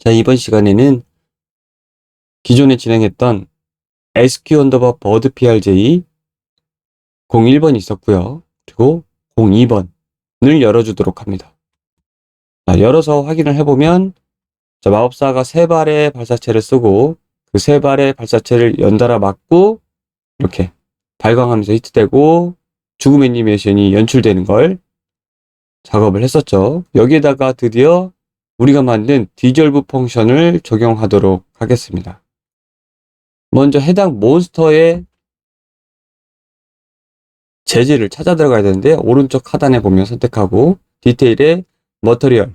자, 이번 시간에는 기존에 진행했던 SQ_bird PRJ 01번이 있었고요. 그리고 02번을 열어주도록 합니다. 자, 열어서 확인을 해보면 자, 마법사가 3발의 발사체를 쓰고 그 3발의 발사체를 연달아 맞고 이렇게 발광하면서 히트되고 죽음 애니메이션이 연출되는 걸 작업을 했었죠. 여기에다가 드디어 우리가 만든 디졸브 펑션을 적용하도록 하겠습니다. 먼저 해당 몬스터의 재질을 찾아 들어가야 되는데 오른쪽 하단에 보면 선택하고 디테일에 머터리얼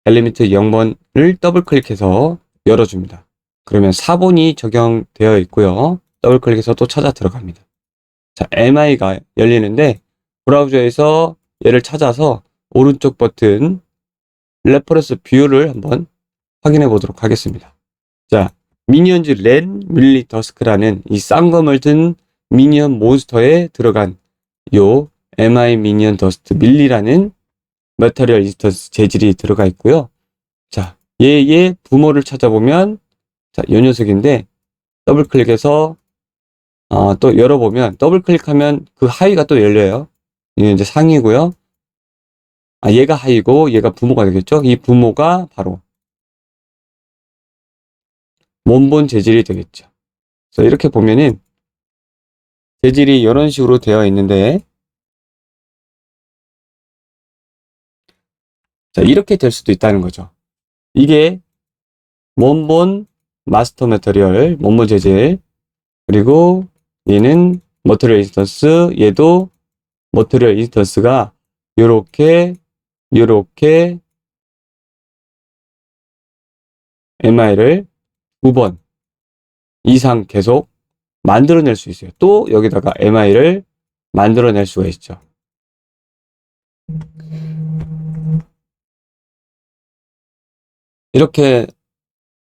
엘리멘트 0번을 더블 클릭해서 열어줍니다. 그러면 4번이 적용되어 있고요. 더블 클릭해서 또 찾아 들어갑니다. 자, MI가 열리는데 브라우저에서 얘를 찾아서 오른쪽 버튼 레퍼런스 뷰를 한번 확인해 보도록 하겠습니다. 자, 미니언즈 렌 밀리 더스크라는 이 쌍검을 든 미니언 몬스터에 들어간 요 MI 미니언 더스트 밀리라는 머터리얼 인스턴스 재질이 들어가 있고요. 자, 얘의 부모를 찾아보면 자, 요 녀석인데 더블 클릭해서 또 열어보면 더블 클릭하면 그 하위가 또 열려요. 이게 이제 상이고요. 얘가 하위고 얘가 부모가 되겠죠. 이 부모가 바로 원본 재질이 되겠죠. 그래서 이렇게 보면은 재질이 이런 식으로 되어 있는데 자, 이렇게 될 수도 있다는 거죠. 이게 원본 마스터 매터리얼, 원본 재질, 그리고 얘는 머터리얼 인스턴스, 얘도 머터리얼 인스턴스가 요렇게 MI를 9번 이상 계속 만들어낼 수 있어요. 또 여기다가 MI를 만들어낼 수가 있죠. 이렇게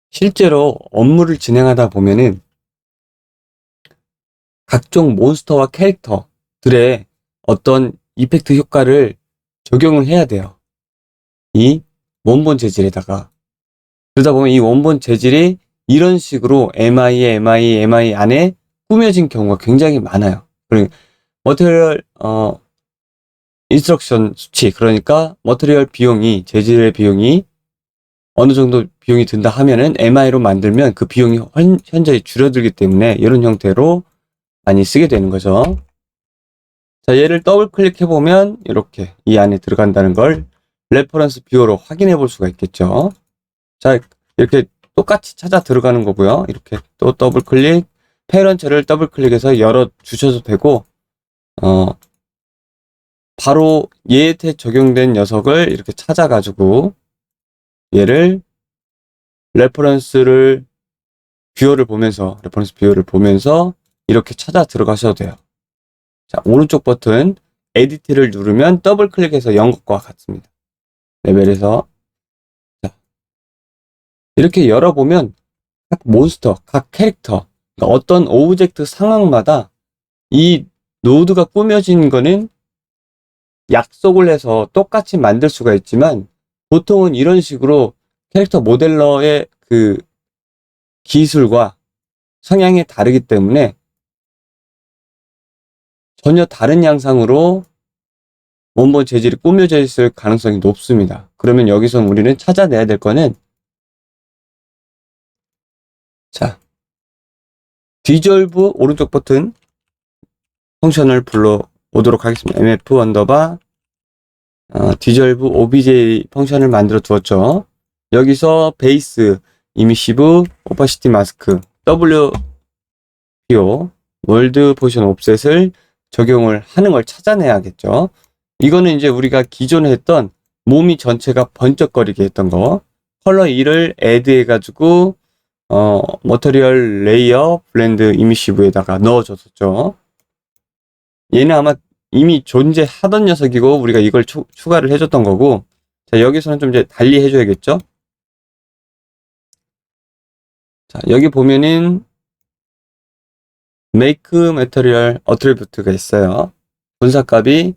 실제로 업무를 진행하다 보면은 각종 몬스터와 캐릭터들의 어떤 이펙트 효과를 적용을 해야 돼요. 이 원본 재질에다가. 그러다 보면 이 원본 재질이 이런 식으로 MI 안에 꾸며진 경우가 굉장히 많아요. 그러니까 머티리얼 인스트럭션 수치, 그러니까 머티리얼 비용이, 재질의 비용이 어느 정도 비용이 든다 하면은 MI로 만들면 그 비용이 현저히 줄어들기 때문에 이런 형태로 많이 쓰게 되는 거죠. 자, 얘를 더블 클릭해 보면 이렇게 이 안에 들어간다는 걸 레퍼런스 뷰어로 확인해 볼 수가 있겠죠. 자, 이렇게 똑같이 찾아 들어가는 거고요. 이렇게 또 더블 클릭, 페런트를 더블 클릭해서 열어 주셔도 되고, 바로 얘에 적용된 녀석을 이렇게 찾아가지고 얘를 레퍼런스 뷰어를 보면서 이렇게 찾아 들어가셔도 돼요. 자, 오른쪽 버튼 에디트를 누르면 더블 클릭해서 연 것과 같습니다. 레벨에서 자, 이렇게 열어보면 각 몬스터, 각 캐릭터, 그러니까 어떤 오브젝트 상황마다 이 노드가 꾸며진 거는 약속을 해서 똑같이 만들 수가 있지만 보통은 이런 식으로 캐릭터 모델러의 그 기술과 성향이 다르기 때문에 전혀 다른 양상으로 원본 재질이 꾸며져 있을 가능성이 높습니다. 그러면 여기서 우리는 찾아내야 될 거는 자, 디졸브 오른쪽 버튼 펑션을 불러오도록 하겠습니다. mf 언더바 디졸브 obj 펑션을 만들어 두었죠. 여기서 베이스, 이미시브, 오파시티 마스크, WPO, 월드 포지션 옵셋을 적용을 하는 걸 찾아내야겠죠. 이거는 이제 우리가 기존에 했던 몸이 전체가 번쩍거리게 했던 거, 컬러 2를 애드 해가지고 머터리얼 레이어 블렌드 이미시브에다가 넣어줬었죠. 얘는 아마 이미 존재하던 녀석이고 우리가 이걸 추가를 해줬던 거고, 자, 여기서는 좀 이제 달리 해줘야겠죠. 자, 여기 보면은 make material attribute가 있어요. 분사값이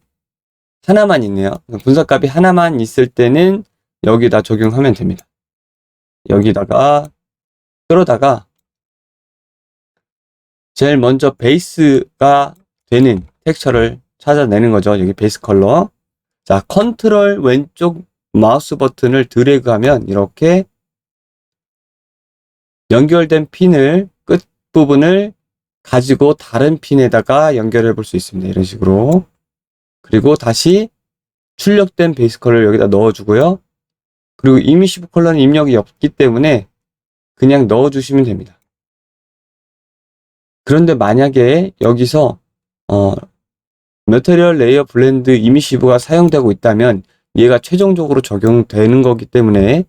하나만 있네요. 분사값이 하나만 있을 때는 여기다 적용하면 됩니다. 여기다가 끌어다가 제일 먼저 베이스가 되는 텍스처를 찾아내는 거죠. 여기 베이스 컬러. 자, 컨트롤 왼쪽 마우스 버튼을 드래그하면 이렇게 연결된 핀을 끝부분을 가지고 다른 핀에다가 연결해 볼 수 있습니다. 이런 식으로. 그리고 다시 출력된 베이스 컬러를 여기다 넣어주고요. 그리고 이미시브 컬러는 입력이 없기 때문에 그냥 넣어주시면 됩니다. 그런데 만약에 여기서 매터리얼 레이어 블렌드 이미시브가 사용되고 있다면 얘가 최종적으로 적용되는 거기 때문에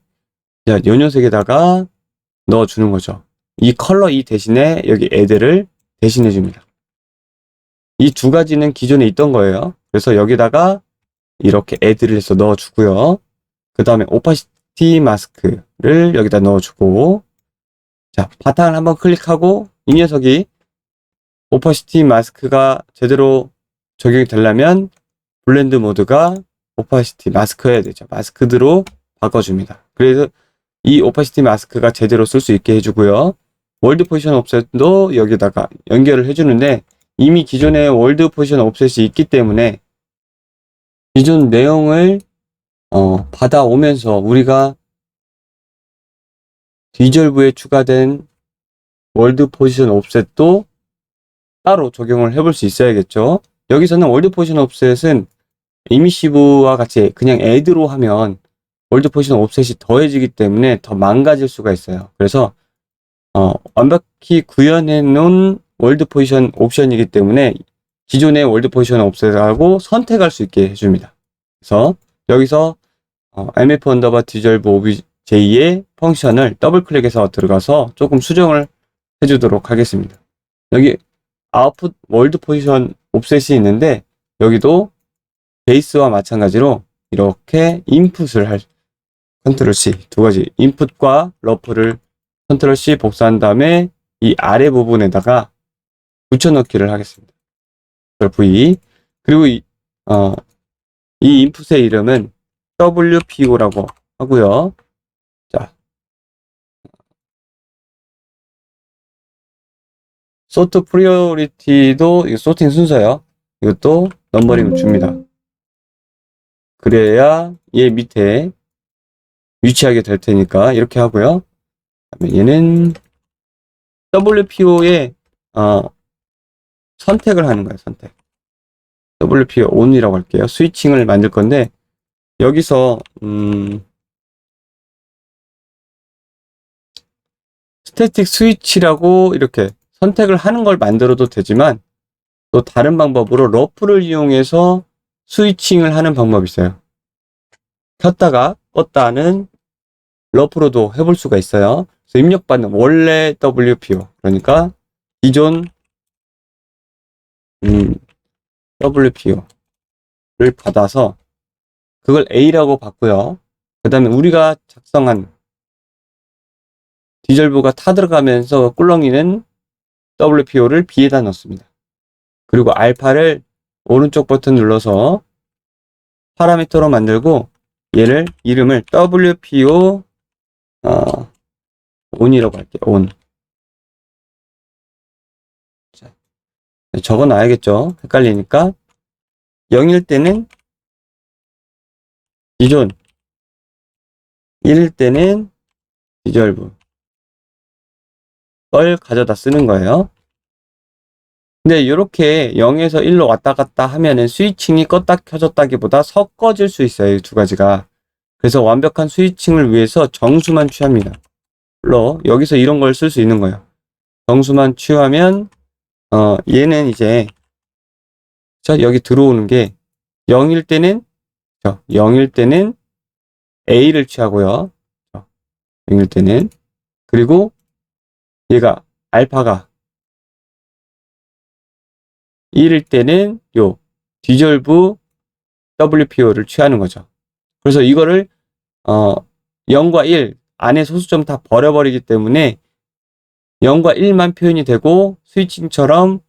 요 녀석에다가 넣어주는 거죠. 이 컬러 이 대신에 여기 애들을 대신해 줍니다. 이 두 가지는 기존에 있던 거예요. 그래서 여기다가 이렇게 애들을 해서 넣어주고요. 그 다음에 오파시티 마스크를 여기다 넣어주고, 자, 바탕을 한번 클릭하고 이 녀석이 오파시티 마스크가 제대로 적용이 되려면 블렌드 모드가 오파시티 마스크여야 되죠. 마스크드로 바꿔줍니다. 그래서 이 오파시티 마스크가 제대로 쓸 수 있게 해주고요. 월드 포지션 옵셋도 여기다가 연결을 해주는데 이미 기존에 월드 포지션 옵셋이 있기 때문에 기존 내용을 받아오면서 우리가 디졸브에 추가된 월드 포지션 옵셋도 따로 적용을 해볼 수 있어야겠죠. 여기서는 월드 포지션 옵셋은 이미시브와 같이 그냥 애드로 하면 월드 포지션 옵셋이 더해지기 때문에 더 망가질 수가 있어요. 그래서 완벽히 구현해 놓은 월드 포지션 옵션이기 때문에 기존의 월드 포지션 옵셋하고 선택할 수 있게 해줍니다. 그래서 여기서 mf 언더바 디졸브 obj의 펑션을 더블 클릭해서 들어가서 조금 수정을 해주도록 하겠습니다. 여기 아웃풋 월드 포지션 옵셋이 있는데 여기도 베이스와 마찬가지로 이렇게 인풋을 할 컨트롤 C 두 가지 인풋과 러프를 컨트롤 C 복사한 다음에 이 아래 부분에다가 붙여넣기를 하겠습니다. V 그리고 이 인풋의 이름은 WPO라고 하고요. 자, 소트 프리오리티도 이거 소팅 순서요. 이것도 넘버링을 줍니다. 그래야 얘 밑에 위치하게 될 테니까 이렇게 하고요. 얘는 WPO에 선택을 하는 거예요. 선택. WPO ON이라고 할게요. 스위칭을 만들 건데 여기서 스태틱 스위치라고 이렇게 선택을 하는 걸 만들어도 되지만 또 다른 방법으로 러프를 이용해서 스위칭을 하는 방법이 있어요. 켰다가 껐다 하는 러프로도 해볼 수가 있어요. 그래서 입력받는 원래 WPO 그러니까 기존 WPO를 받아서 그걸 A라고 받고요. 그 다음에 우리가 작성한 디졸브가 타들어가면서 꿀렁이는 WPO를 B에다 넣습니다. 그리고 알파를 오른쪽 버튼 눌러서 파라미터로 만들고 얘를 이름을 WPO ON이라고 할게요. ON. 적어 놔야겠죠. 헷갈리니까 0일 때는 기존 1일 때는 디졸브 걸 가져다 쓰는 거예요. 근데 이렇게 0에서 1로 왔다 갔다 하면은 스위칭이 껐다 켜졌다기보다 섞어질 수 있어요. 이 두 가지가. 그래서 완벽한 스위칭을 위해서 정수만 취합니다. 물론 여기서 이런 걸 쓸 수 있는 거예요. 정수만 취하면 얘는 이제 여기 들어오는 게 0일 때는 A를 취하고요. 0일 때는 그리고 얘가 알파가 1일 때는 요 디졸브 WPO를 취하는 거죠. 그래서 이거를 0과 1 안에 소수점 다 버려버리기 때문에 0과 1만 표현이 되고 스위칭처럼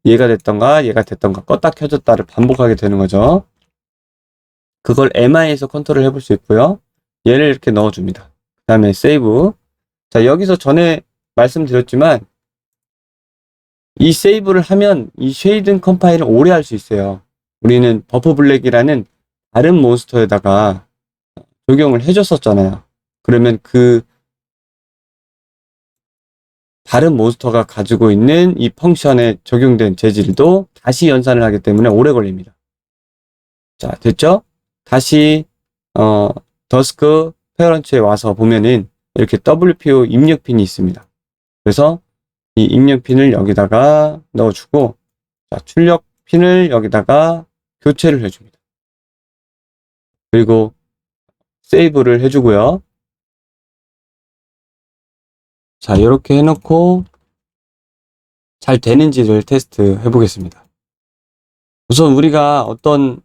얘가 됐던가 껐다 켜졌다를 반복하게 되는 거죠. 그걸 MI에서 컨트롤 해볼 수 있고요. 얘를 이렇게 넣어줍니다. 다음에 세이브. 자, 여기서 전에 말씀드렸지만 이 세이브를 하면 이 쉐이든 컴파일을 오래 할 수 있어요. 우리는 버프 블랙이라는 다른 몬스터에다가 적용을 해줬었잖아요. 그러면 그 다른 몬스터가 가지고 있는 이 펑션에 적용된 재질도 다시 연산을 하기 때문에 오래 걸립니다. 자, 됐죠? 다시 더스크 페어런츠에 와서 보면은 이렇게 WPO 입력핀이 있습니다. 그래서 이 입력핀을 여기다가 넣어주고, 자, 출력핀을 여기다가 교체를 해줍니다. 그리고 세이브를 해주고요. 자, 이렇게 해놓고 잘 되는지를 테스트 해보겠습니다. 우선 우리가 어떤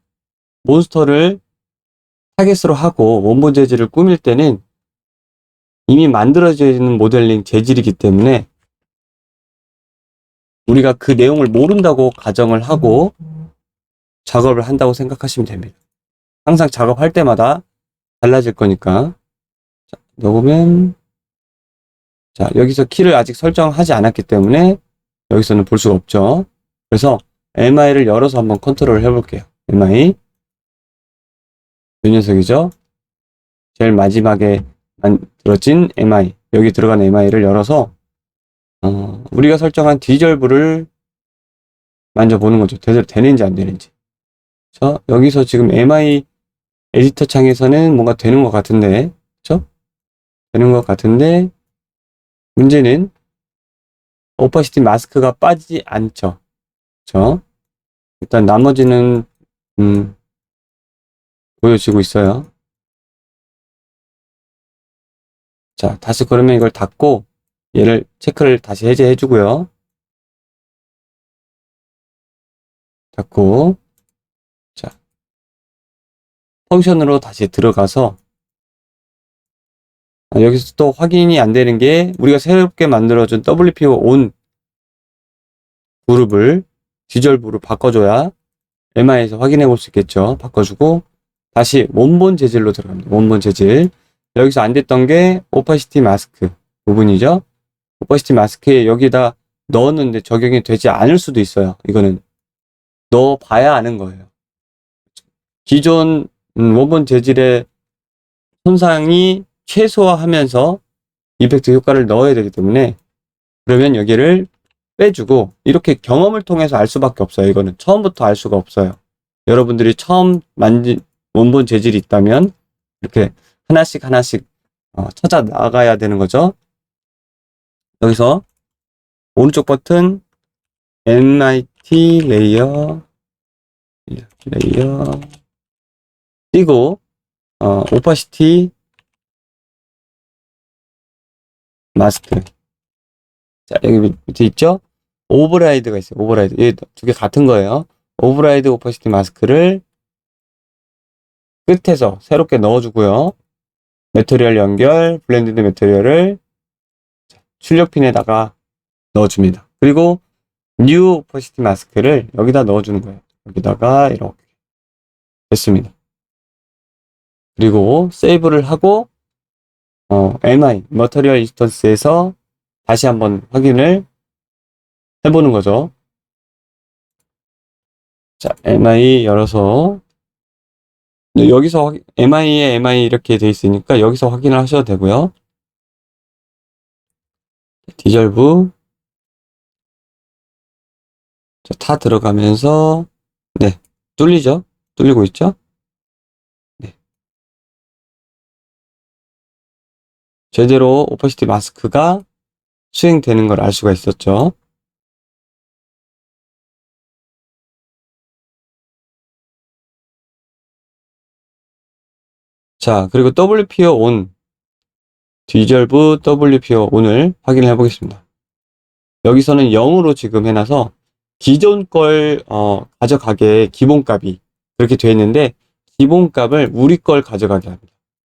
몬스터를 타겟으로 하고 원본 재질을 꾸밀 때는 이미 만들어져 있는 모델링 재질이기 때문에 우리가 그 내용을 모른다고 가정을 하고 작업을 한다고 생각하시면 됩니다. 항상 작업할 때마다 달라질 거니까. 자, 넣어보면, 자, 여기서 키를 아직 설정하지 않았기 때문에 여기서는 볼 수가 없죠. 그래서 MI를 열어서 한번 컨트롤을 해볼게요. MI. 이 녀석이죠. 제일 마지막에 만들어진 MI. 여기 들어간 MI를 열어서 우리가 설정한 디졸브를 만져보는 거죠. 제대로 되는지 안 되는지. 자, 여기서 지금 MI 에디터 창에서는 뭔가 되는 것 같은데, 그쵸? 되는 것 같은데, 문제는 오퍼시티 마스크가 빠지지 않죠. 그쵸? 일단 나머지는, 보여지고 있어요. 자, 다시 그러면 이걸 닫고, 얘를 체크를 다시 해제해 주고요. 닫고, 자, 펑션으로 다시 들어가서, 여기서 또 확인이 안 되는 게 우리가 새롭게 만들어준 WPO on 그룹을 디졸브로 바꿔줘야 MI에서 확인해 볼 수 있겠죠. 바꿔주고 다시 원본 재질로 들어갑니다. 원본 재질. 여기서 안 됐던 게 오퍼시티 마스크 부분이죠. 오퍼시티 마스크에 여기다 넣었는데 적용이 되지 않을 수도 있어요. 이거는 넣어봐야 아는 거예요. 기존 원본 재질의 손상이 최소화하면서 이펙트 효과를 넣어야 되기 때문에 그러면 여기를 빼주고 이렇게 경험을 통해서 알 수밖에 없어요. 이거는 처음부터 알 수가 없어요. 여러분들이 처음 만진 원본 재질이 있다면 이렇게 하나씩 찾아 나가야 되는 거죠. 여기서 오른쪽 버튼 MIT 레이어 띄고 오퍼시티 마스크. 자, 여기 밑에 있죠? 오버라이드가 있어요. 오버라이드. 이 두 개 같은 거예요. 오버라이드 오퍼시티 마스크를 끝에서 새롭게 넣어주고요. 매터리얼 연결, 블렌디드 매터리얼을 출력핀에다가 넣어줍니다. 그리고 뉴 오퍼시티 마스크를 여기다 넣어주는 거예요. 여기다가 이렇게 됐습니다. 그리고 세이브를 하고 MI, 머터리얼 인스턴스에서 다시 한번 확인을 해보는 거죠. 자, MI 열어서 여기서 MI에 MI 이렇게 돼 있으니까 여기서 확인을 하셔도 되고요. 디졸브 자, 다 들어가면서 네, 뚫리죠? 뚫리고 있죠? 네. 제대로 오퍼시티 마스크가 수행되는 걸 알 수가 있었죠. 자, 그리고 WPO on 디졸브 WPO on을 확인을 해보겠습니다. 여기서는 0으로 지금 해놔서 기존 걸 가져가게 기본값이 그렇게 되어 있는데 기본값을 우리 걸 가져가게 합니다.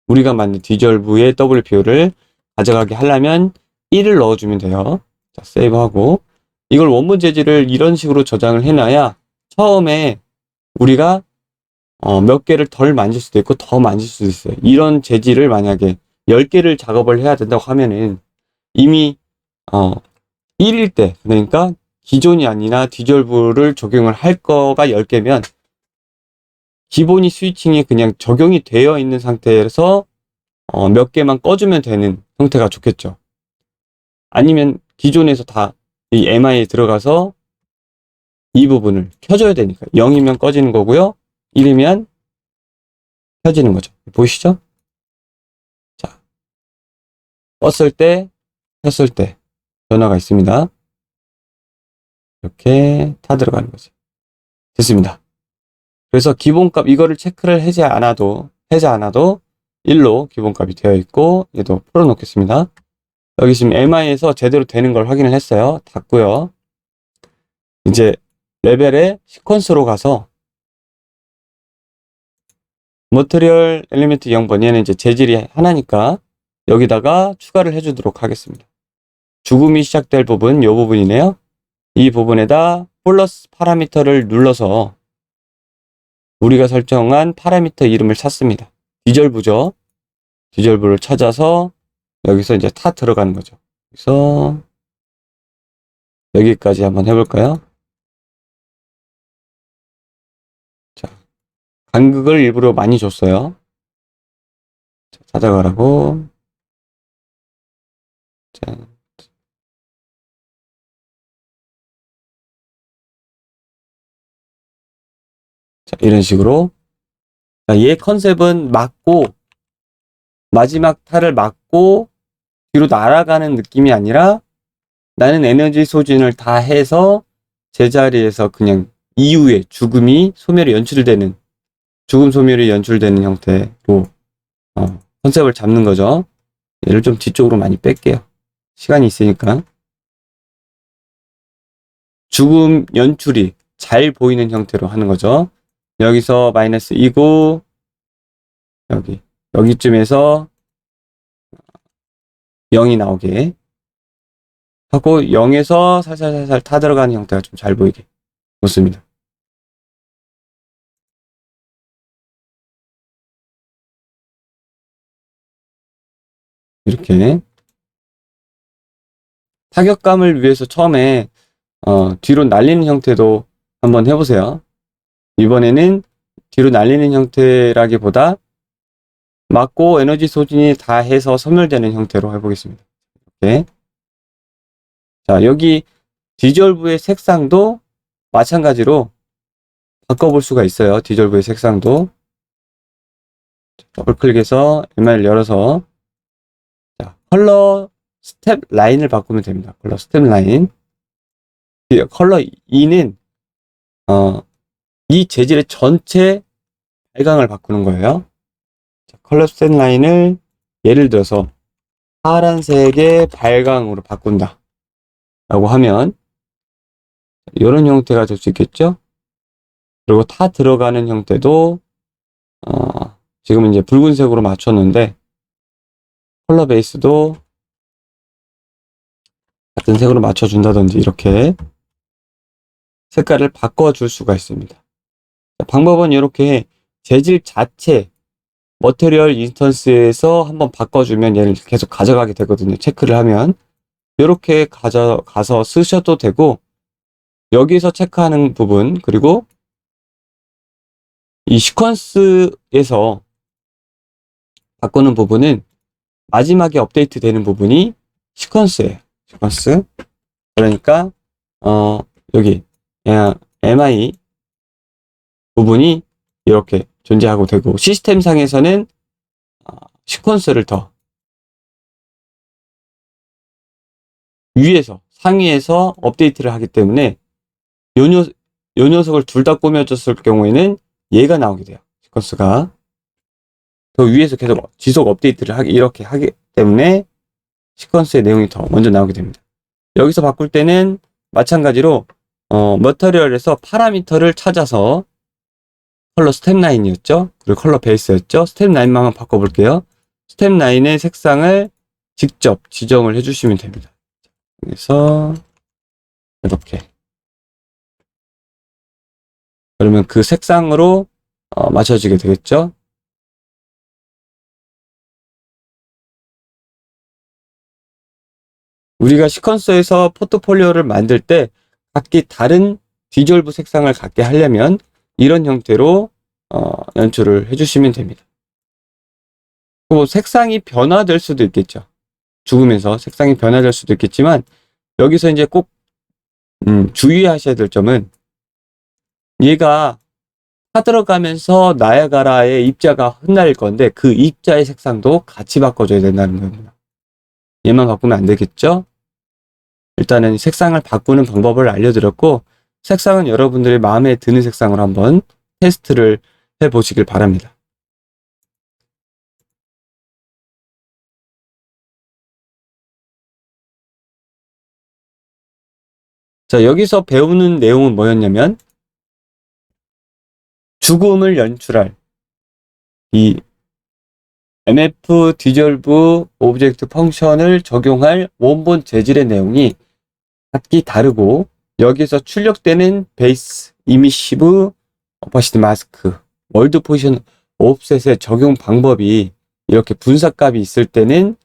우리가 만든 디졸브의 WPO를 가져가게 하려면 1을 넣어주면 돼요. 자, 세이브하고 이걸 원본 재질을 이런 식으로 저장을 해놔야 처음에 우리가 몇 개를 덜 만질 수도 있고 더 만질 수도 있어요. 이런 재질을 만약에 10개를 작업을 해야 된다고 하면은 이미 1일 때, 그러니까 기존이 아니라 디졸브를 적용을 할 거가 10개면 기본이 스위칭이 그냥 적용이 되어 있는 상태에서 몇 개만 꺼주면 되는 형태가 좋겠죠. 아니면 기존에서 다 이 MI에 들어가서 이 부분을 켜줘야 되니까 0이면 꺼지는 거고요. 1이면 켜지는 거죠. 보이시죠? 자, 껐을 때, 켰을 때 변화가 있습니다. 이렇게 타 들어가는 거죠. 됐습니다. 그래서 기본값 이거를 체크를 하지 않아도 1로 기본값이 되어 있고 얘도 풀어놓겠습니다. 여기 지금 MI에서 제대로 되는 걸 확인을 했어요. 닫고요. 이제 레벨의 시퀀스로 가서 머티리얼 엘리멘트 0번, 얘는 이제 재질이 하나니까 여기다가 추가를 해주도록 하겠습니다. 죽음이 시작될 부분, 이 부분이네요. 이 부분에다 플러스 파라미터를 눌러서 우리가 설정한 파라미터 이름을 찾습니다. 디졸브죠. 디졸브를 찾아서 여기서 이제 타 들어가는 거죠. 그래서 여기까지 한번 해볼까요? 자, 간극을 일부러 많이 줬어요. 자, 찾아가라고. 자, 이런 식으로. 자, 얘 컨셉은 맞고, 마지막 타를 맞고 뒤로 날아가는 느낌이 아니라 나는 에너지 소진을 다 해서 제자리에서 그냥 이후에 죽음이 소멸이 연출되는, 죽음 소멸이 연출되는 형태로 컨셉을 잡는 거죠. 얘를 좀 뒤쪽으로 많이 뺄게요. 시간이 있으니까. 죽음 연출이 잘 보이는 형태로 하는 거죠. 여기서 마이너스 2고 여기쯤에서 0이 나오게 하고 0에서 살살살살 타 들어가는 형태가 좀 잘 보이게 놓습니다. 이렇게 타격감을 위해서 처음에 뒤로 날리는 형태도 한번 해보세요. 이번에는 뒤로 날리는 형태라기보다 맞고 에너지 소진이 다 해서 소멸되는 형태로 해보겠습니다. 이렇게. 자, 여기 디졸브의 색상도 마찬가지로 바꿔볼 수가 있어요. 디졸브의 색상도 더블 클릭해서 MI를 열어서 자, 컬러 스텝 라인을 바꾸면 됩니다. 컬러 스텝 라인. 컬러 2는 이 재질의 전체 발광을 바꾸는 거예요. 자, 컬러 스텝 라인을 예를 들어서 파란색의 발광으로 바꾼다 라고 하면 이런 형태가 될 수 있겠죠. 그리고 타 들어가는 형태도 지금 이제 붉은색으로 맞췄는데 컬러 베이스도 같은 색으로 맞춰준다든지 이렇게 색깔을 바꿔줄 수가 있습니다. 방법은 이렇게 재질 자체 머티리얼 인스턴스에서 한번 바꿔주면 얘를 계속 가져가게 되거든요. 체크를 하면 이렇게 가져가서 쓰셔도 되고 여기서 체크하는 부분 그리고 이 시퀀스에서 바꾸는 부분은 마지막에 업데이트 되는 부분이 시퀀스예요. 시퀀스. 그러니까 여기 MI 부분이 이렇게 존재하고 되고 시스템상에서는 시퀀스를 더 위에서 상위에서 업데이트를 하기 때문에 요 녀석을 둘 다 꾸며줬을 경우에는 얘가 나오게 돼요. 시퀀스가 더 위에서 계속 지속 업데이트를 이렇게 하기 때문에 시퀀스의 내용이 더 먼저 나오게 됩니다. 여기서 바꿀 때는 마찬가지로 머티리얼에서 파라미터를 찾아서 컬러 스텝 라인이었죠. 그리고 컬러 베이스였죠. 스텝 라인만 바꿔볼게요. 스텝 라인의 색상을 직접 지정을 해주시면 됩니다. 그래서 이렇게 그러면 그 색상으로 맞춰지게 되겠죠. 우리가 시퀀서에서 포트폴리오를 만들 때 각기 다른 디졸브 색상을 갖게 하려면 이런 형태로 연출을 해주시면 됩니다. 뭐 색상이 변화될 수도 있겠죠. 죽으면서 색상이 변화될 수도 있겠지만 여기서 이제 꼭 주의하셔야 될 점은 얘가 타들어가면서 나야가라의 입자가 흩날릴 건데 그 입자의 색상도 같이 바꿔줘야 된다는 겁니다. 얘만 바꾸면 안 되겠죠? 일단은 색상을 바꾸는 방법을 알려드렸고 색상은 여러분들의 마음에 드는 색상으로 한번 테스트를 해보시길 바랍니다. 자, 여기서 배우는 내용은 뭐였냐면 죽음을 연출할 이 MF 디졸브 오브젝트 펑션을 적용할 원본 재질의 내용이 각기 다르고 여기서 출력되는 베이스, 이미시브, 오퍼시티 마스크, 월드 포지션 옵셋의 적용 방법이 이렇게 분사값이 있을 때는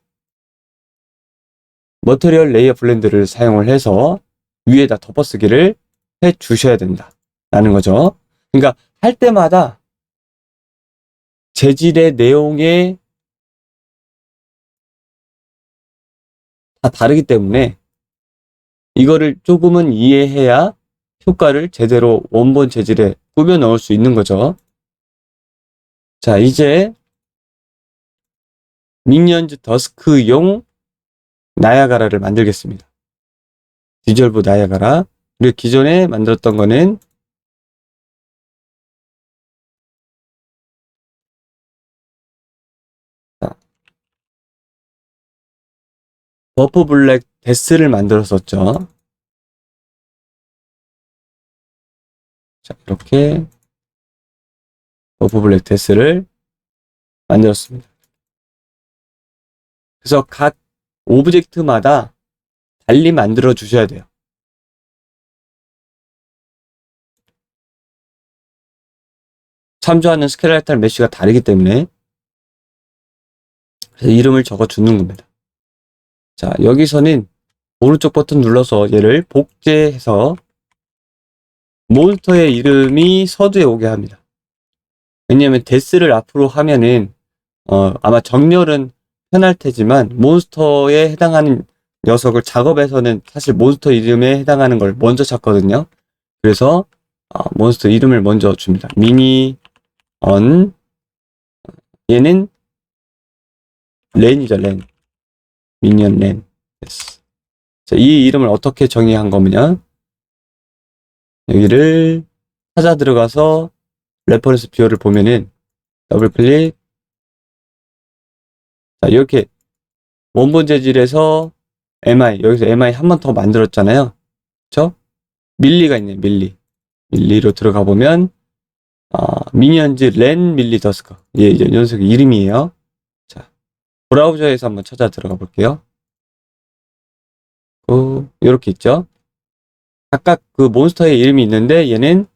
머티리얼 레이어 블렌드를 사용을 해서 위에다 덮어쓰기를 해 주셔야 된다 라는 거죠. 그러니까 할 때마다 재질의 내용에 다 다르기 때문에 이거를 조금은 이해해야 효과를 제대로 원본 재질에 꾸며 넣을 수 있는 거죠. 자, 이제 미니언즈 더스크용 나야가라를 만들겠습니다. 디졸브 나야가라. 우리 기존에 만들었던 거는 버프 블랙 데스를 만들었었죠. 자, 이렇게 버프 블랙 데스를 만들었습니다. 그래서 각 오브젝트마다 달리 만들어 주셔야 돼요. 참조하는 스켈레탈 메쉬가 다르기 때문에 그래서 이름을 적어 주는 겁니다. 자, 여기서는 오른쪽 버튼 눌러서 얘를 복제해서 몬스터의 이름이 서두에 오게 합니다. 왜냐하면 데스를 앞으로 하면은 아마 정렬은 편할 테지만 몬스터에 해당하는 녀석을 작업에서는 사실 몬스터 이름에 해당하는 걸 먼저 찾거든요. 그래서 몬스터 이름을 먼저 줍니다. 미니언 얘는 렌이죠. 렌. 미니언 렌. 됐어. 자, 이 이름을 어떻게 정의한 거냐? 여기를 찾아 들어가서 레퍼런스 뷰어를 보면은 더블 클릭. 자, 이렇게 원본 재질에서 MI, 여기서 MI 한 번 더 만들었잖아요. 그쵸? 밀리가 있네요. 밀리로 들어가 보면 미니언즈 렌 밀리 더스크. 예, 이 녀석의 이름이에요. 자, 브라우저에서 한번 찾아 들어가 볼게요. 이렇게 있죠. 각각 그 몬스터의 이름이 있는데 얘는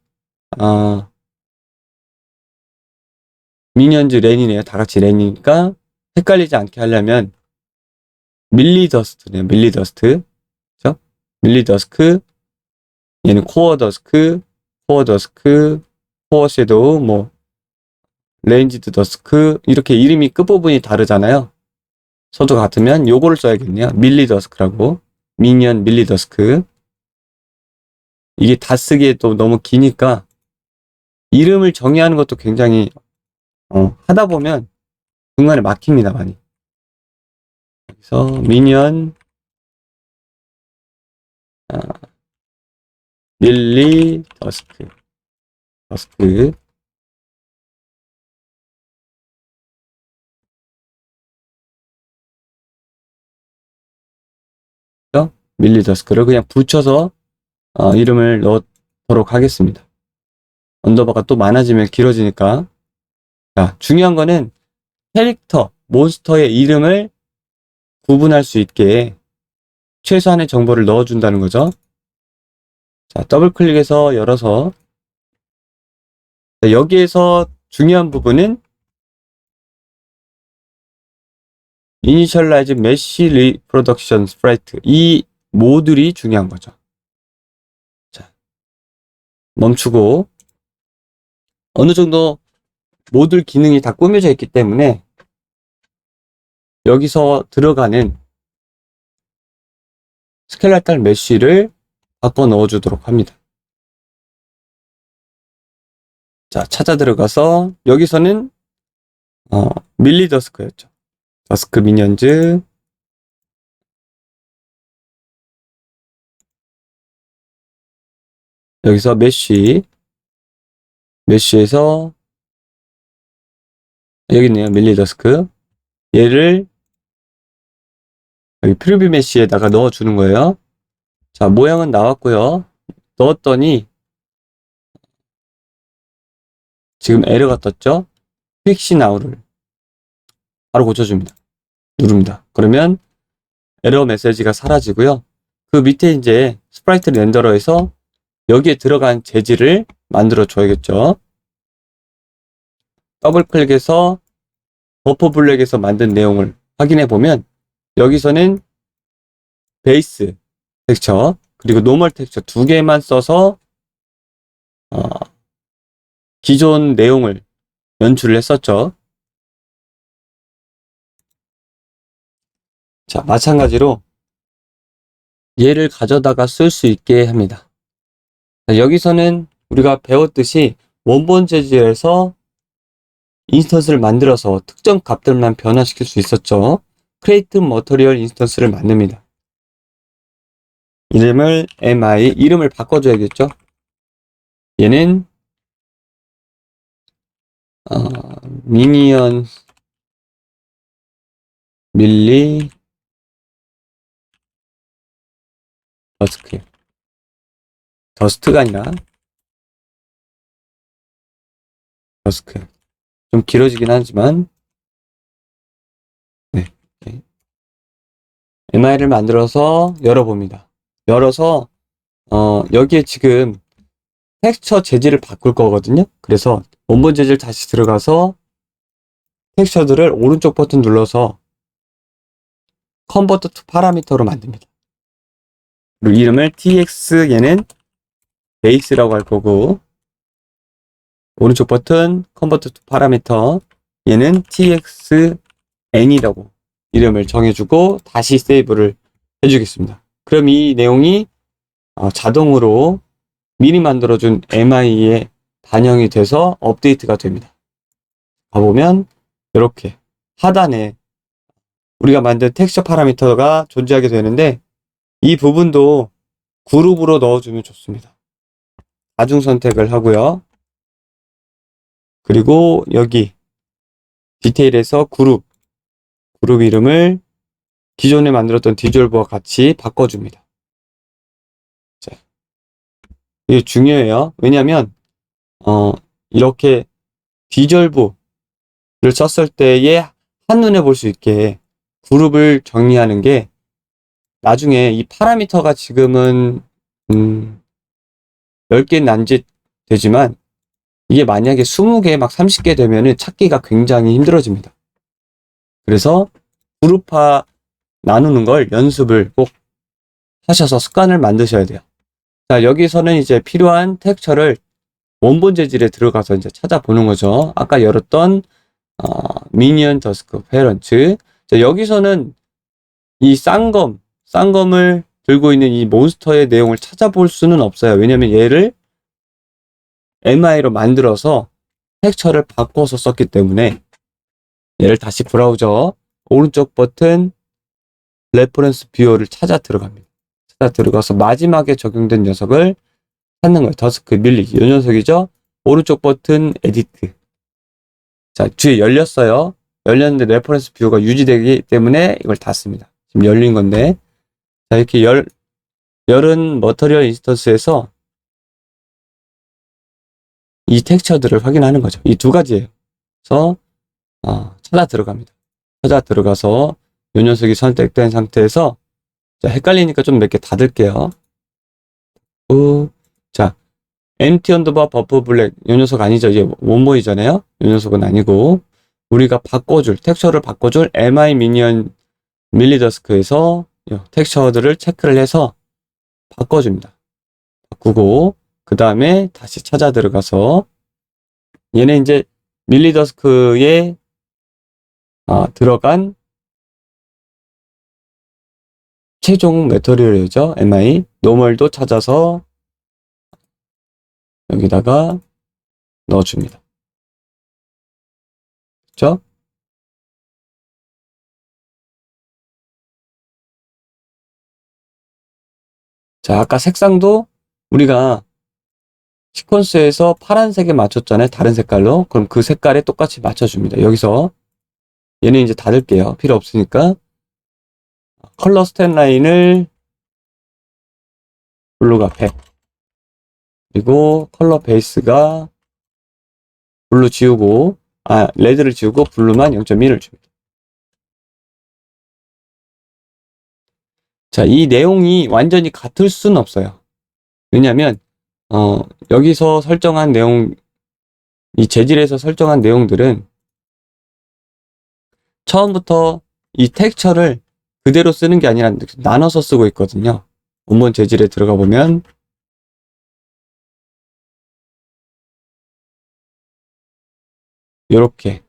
미니언즈 렌이네요. 다 같이 렌이니까 헷갈리지 않게 하려면 밀리 더스트네요. 밀리 더스트. 그죠? 밀리 더스크. 얘는 코어 더스크, 코어 섀도우, 뭐 레인지드 더스크 이렇게 이름이 끝부분이 다르잖아요. 서도 같으면 요거를 써야겠네요. 밀리 더스크라고. 미니언 밀리 더스크. 이게 다 쓰기에 또 너무 기니까 이름을 정의하는 것도 굉장히 하다 보면 중간에 막힙니다, 많이. 그래서 미니언 밀리 더스크 밀리 더스크를 그냥 붙여서 이름을 넣도록 하겠습니다. 언더바가 또 많아지면 길어지니까. 자, 중요한 거는 캐릭터, 몬스터의 이름을 구분할 수 있게 최소한의 정보를 넣어준다는 거죠. 자, 더블 클릭해서 열어서 자, 여기에서 중요한 부분은 Initialize Mesh Reproduction Sprite. 이 모듈이 중요한 거죠. 자, 멈추고 어느 정도 모듈 기능이 다 꾸며져 있기 때문에 여기서 들어가는 스켈레탈 메쉬를 바꿔 넣어주도록 합니다. 자, 찾아 들어가서 여기서는 밀리 더스크였죠. 더스크 미니언즈 여기서 메쉬에서 여기 있네요. 밀리 더스크 얘를 여기 프리뷰 메쉬에다가 넣어주는 거예요. 자, 모양은 나왔고요. 넣었더니 지금 에러가 떴죠? 픽시 나우를 바로 고쳐줍니다. 누릅니다. 그러면 에러 메시지가 사라지고요. 그 밑에 이제 스프라이트 렌더러에서 여기에 들어간 재질을 만들어 줘야겠죠. 더블 클릭해서 버퍼 블랙에서 만든 내용을 확인해 보면 여기서는 베이스 텍스처 그리고 노멀 텍스처 두 개만 써서 기존 내용을 연출을 했었죠. 자, 마찬가지로 얘를 가져다가 쓸 수 있게 합니다. 자, 여기서는 우리가 배웠듯이 원본 재질에서 인스턴스를 만들어서 특정 값들만 변화시킬 수 있었죠. 크레이트 머터리얼 인스턴스를 만듭니다. 이름을 mi, 이름을 바꿔줘야겠죠. 얘는 미니언 밀리 더스트가 아니라 더스크. 좀 길어지긴 하지만 네, mi를 만들어서 열어봅니다. 열어서 여기에 지금 텍스처 재질을 바꿀 거거든요. 그래서 원본 재질 다시 들어가서 텍스처들을 오른쪽 버튼 눌러서 컨버터 투 파라미터로 만듭니다. 그리고 이름을 tx, 얘는 베이스라고 할 거고, 오른쪽 버튼 컨버터 투 파라미터, 얘는 txn이라고 이름을 정해주고 다시 세이브를 해주겠습니다. 그럼 이 내용이 자동으로 미리 만들어준 mi에 반영이 돼서 업데이트가 됩니다. 가보면 이렇게 하단에 우리가 만든 텍스처 파라미터가 존재하게 되는데 이 부분도 그룹으로 넣어주면 좋습니다. 다중 선택을 하고요. 그리고 여기 디테일에서 그룹 이름을 기존에 만들었던 디졸브와 같이 바꿔줍니다. 자, 이게 중요해요. 왜냐하면 이렇게 디졸브를 썼을 때에 한눈에 볼 수 있게 그룹을 정리하는 게 나중에 이 파라미터가 지금은 10개 난짓 되지만 이게 만약에 20개 막 30개 되면은 찾기가 굉장히 힘들어집니다. 그래서 그룹화 나누는 걸 연습을 꼭 하셔서 습관을 만드셔야 돼요. 자, 여기서는 이제 필요한 텍스처를 원본 재질에 들어가서 이제 찾아보는 거죠. 아까 열었던 미니언 더스크 페런츠. 자, 여기서는 이 쌍검을 들고 있는 이 몬스터의 내용을 찾아볼 수는 없어요. 왜냐면 얘를 mi로 만들어서 텍스처를 바꿔서 썼기 때문에 얘를 다시 브라우저 오른쪽 버튼 레퍼런스 뷰어를 찾아 들어갑니다. 찾아 들어가서 마지막에 적용된 녀석을 찾는 거예요. 더스크 밀리, 이 녀석이죠. 오른쪽 버튼 에디트. 자, 뒤에 열렸어요. 열렸는데 레퍼런스 뷰어가 유지되기 때문에 이걸 닫습니다. 지금 열린 건데, 자, 이렇게 열은 머터리얼 인스턴스에서 이 텍스처들을 확인하는 거죠. 이 두 가지예요. 그래서 찾아 들어갑니다. 찾아 들어가서 이 녀석이 선택된 상태에서, 자, 헷갈리니까 좀 몇 개 닫을게요. 자, empty underbar buffer black, 이 녀석 아니죠. 이제 원본이잖아요. 이 녀석은 아니고, 우리가 텍스처를 바꿔줄 MI 미니언 밀리더스크에서 텍스처들을 체크를 해서 바꿔줍니다. 바꾸고 그 다음에 다시 찾아 들어가서 얘네 이제 밀리더스크에 들어간 최종 매터리얼이죠. MI 노멀도 찾아서 여기다가 넣어줍니다. 그렇죠? 자, 아까 색상도 우리가 시퀀스에서 파란색에 맞췄잖아요. 다른 색깔로. 그럼 그 색깔에 똑같이 맞춰줍니다. 여기서 얘는 이제 닫을게요. 필요 없으니까. 컬러 스탠 라인을 블루가 100. 그리고 컬러 베이스가 블루 지우고, 레드를 지우고 블루만 0.1을 줍니다. 자, 이 내용이 완전히 같을 수는 없어요. 왜냐면, 여기서 설정한 내용, 이 재질에서 설정한 내용들은 처음부터 이 텍스처를 그대로 쓰는 게 아니라 나눠서 쓰고 있거든요. 원본 재질에 들어가 보면 이렇게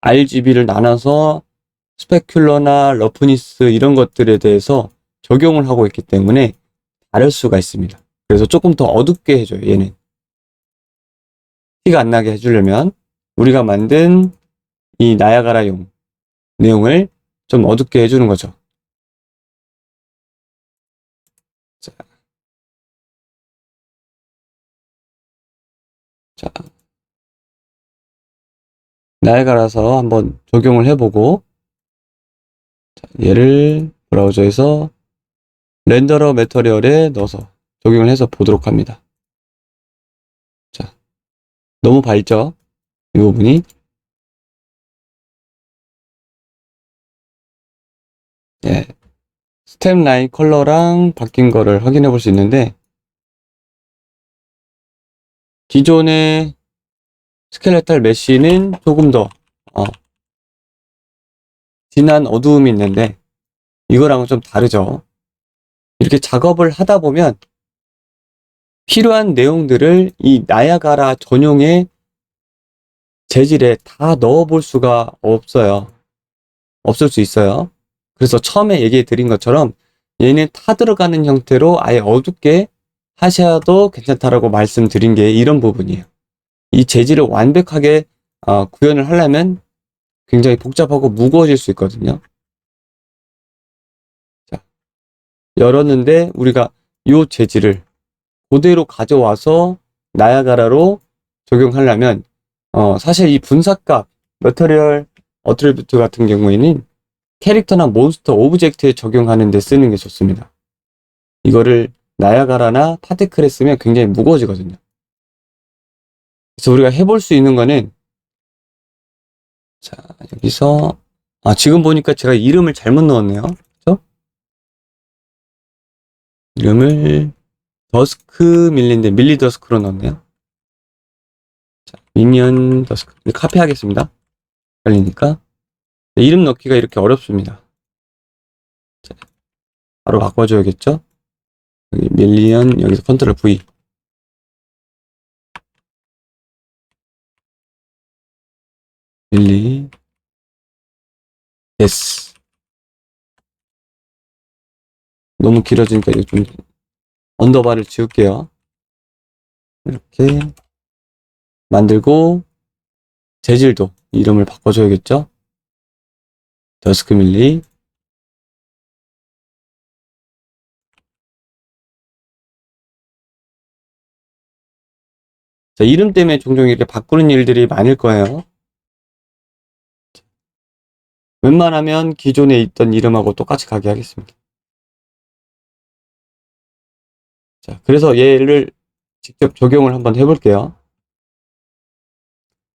RGB를 나눠서 스페큘러나 러프니스 이런 것들에 대해서 적용을 하고 있기 때문에 다를 수가 있습니다. 그래서 조금 더 어둡게 해줘요. 얘는 티가 안 나게 해주려면 우리가 만든 이 나야가라용 내용을 좀 어둡게 해주는 거죠. 자, 나야가라서 한번 적용을 해보고, 자, 얘를 브라우저에서 렌더러 매터리얼에 넣어서 적용을 해서 보도록 합니다. 자, 너무 밝죠? 이 부분이. 예, 스텝 라인 컬러랑 바뀐 거를 확인해 볼 수 있는데, 기존의 스켈레탈 메쉬는 조금 더 진한 어두움이 있는데 이거랑은 좀 다르죠. 이렇게 작업을 하다 보면 필요한 내용들을 이 나야가라 전용의 재질에 다 넣어 볼 수가 없을 수 있어요. 그래서 처음에 얘기해 드린 것처럼 얘는 타 들어가는 형태로 아예 어둡게 하셔도 괜찮다라고 말씀드린 게 이런 부분이에요. 이 재질을 완벽하게 구현을 하려면 굉장히 복잡하고 무거워질 수 있거든요. 자, 열었는데 우리가 이 재질을 그대로 가져와서 나야가라로 적용하려면 사실 이 분사값, 머터리얼 어트리뷰트 같은 경우에는 캐릭터나 몬스터, 오브젝트에 적용하는 데 쓰는 게 좋습니다. 이거를 나야가라나 파티클에 쓰면 굉장히 무거워지거든요. 그래서 우리가 해볼 수 있는 거는, 자, 여기서 지금 보니까 제가 이름을 잘못 넣었네요. 그렇죠? 이름을 더스크 밀리 더스크로 넣었네요. 자, 미니언 더스크 카피하겠습니다. 헷갈리니까. 이름 넣기가 이렇게 어렵습니다. 자, 바로 바꿔줘야겠죠? 여기 밀리언, 여기서 컨트롤 V. 밀리 데스. 너무 길어지니까 이거 좀 언더바를 지울게요. 이렇게 만들고 재질도 이름을 바꿔줘야겠죠? 더스크 밀리. 자, 이름 때문에 종종 이렇게 바꾸는 일들이 많을 거예요. 웬만하면 기존에 있던 이름하고 똑같이 가게 하겠습니다. 자, 그래서 얘를 직접 적용을 한번 해볼게요.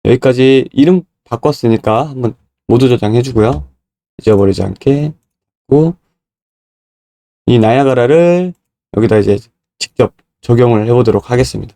여기까지 이름 바꿨으니까 한번 모두 저장해주고요. 잊어버리지 않게. 이 나야가라를 여기다 이제 직접 적용을 해보도록 하겠습니다.